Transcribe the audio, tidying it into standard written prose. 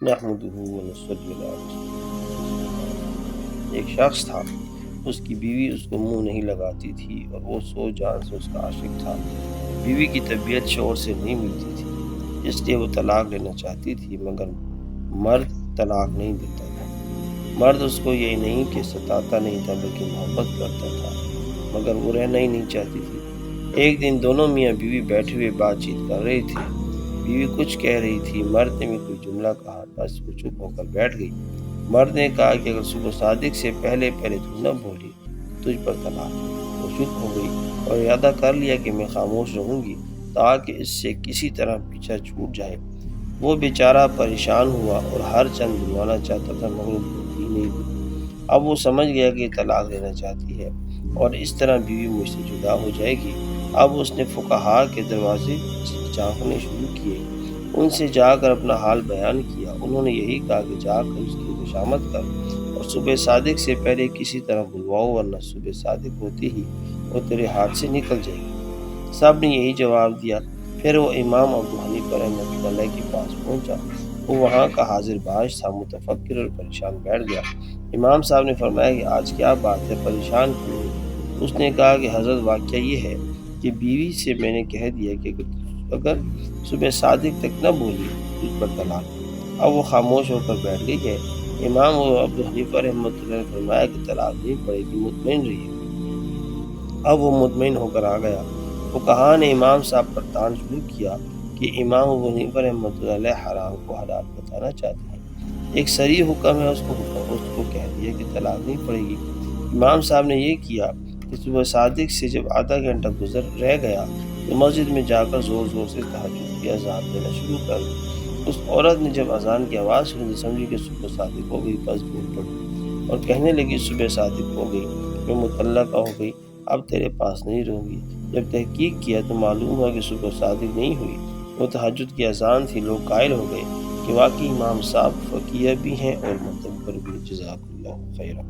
نحمده ونصلی علی رسول اللہ۔ ایک شخص تھا، اس کی بیوی اس کو منہ نہیں لگاتی تھی اور وہ سو جان سے اس کا عاشق تھا۔ بیوی کی طبیعت شوہر سے نہیں ملتی تھی، اس لیے وہ طلاق لینا چاہتی تھی، مگر مرد طلاق نہیں دیتا تھا۔ مرد اس کو یہ نہیں کہ ستاتا نہیں تھا بلکہ محبت کرتا تھا، مگر وہ رہنا ہی نہیں چاہتی تھی۔ ایک دن دونوں میاں بیوی بیٹھے ہوئے بات چیت کر رہے تھے۔ بیوی کچھ کہہ رہی تھی، مرد نے بھی کوئی جملہ کہا، بس وہ چپ ہو کر بیٹھ گئی۔ مرد نے کہا کہ اگر صبح صادق سے پہلے تو نہ بولی تو تجھ پر طلاق ہے۔ وہ چپ ہو گئی اور ارادہ کر لیا کہ میں خاموش رہوں گی تاکہ اس سے کسی طرح پیچھا چھوٹ جائے۔ وہ بیچارہ پریشان ہوا اور ہر چند بلوانا چاہتا تھا مگر وہ بولتی ہی نہیں تھی۔ اب وہ سمجھ گیا کہ طلاق لینا چاہتی ہے اور اس طرح بیوی مجھ سے جدا ہو جائے گی۔ اب اس نے فقہا کے دروازے جھانکنے شروع کیے، ان سے جا کر اپنا حال بیان کیا۔ انہوں نے یہی کہا کہ جا کر اس کی خوشامد کر اور صبح صادق سے پہلے کسی طرح بلواؤ، ورنہ صبح صادق ہوتے ہی وہ تیرے ہاتھ سے نکل جائے گی۔ سب نے یہی جواب دیا۔ پھر وہ امام ابو حنیفہ رحمۃ اللہ علیہ کے پاس پہنچا۔ وہ وہاں کا حاضر باش تھا، متفکر اور پریشان بیٹھ گیا۔ امام صاحب نے فرمایا کہ آج کیا بات ہے، پریشان کیوں ہو؟ اس نے کہا کہ حضرت واقعہ یہ ہے کہ بیوی سے میں نے کہہ دیا کہ اگر صبح صادق تک نہ بولی تجھ پر طلاق۔ اب وہ خاموش ہو کر بیٹھ گئی ہے۔ امام ابو حنیفہ رحمۃ اللہ نے فرمایا کہ طلاق نہیں پڑے گی، مطمئن رہیے۔ اب وہ مطمئن ہو کر آ گیا۔ فقہا نے امام صاحب پر تان شروع کیا کہ امام ابو حنیفہ رحمۃ اللہ علیہ حرام کو حلال بتانا چاہتے ہیں، ایک صریح حکم ہے، اس کو کہہ دیا کہ طلاق نہیں پڑے گی۔ امام صاحب نے یہ کیا کہ صبح صادق سے جب آدھا گھنٹہ رہ گیا تو مسجد میں جا کر زور زور سے تہجد کی اذان دینا شروع کر دی۔ اس عورت نے جب اذان کی آواز سنی تو سمجھی کہ صبح صادق ہو گئی، بس بول پڑی اور کہنے لگی صبح صادق ہو گئی، میں مطلقہ ہو گئی، اب تیرے پاس نہیں رہوں گی۔ جب تحقیق کیا تو معلوم ہوا کہ صبح صادق نہیں ہوئی، وہ تہجد کی اذان تھی۔ لوگ قائل ہو گئے کہ واقعی امام صاحب فقیہ بھی ہیں اور مدبر بھی۔ جزاک اللہ خیرہ۔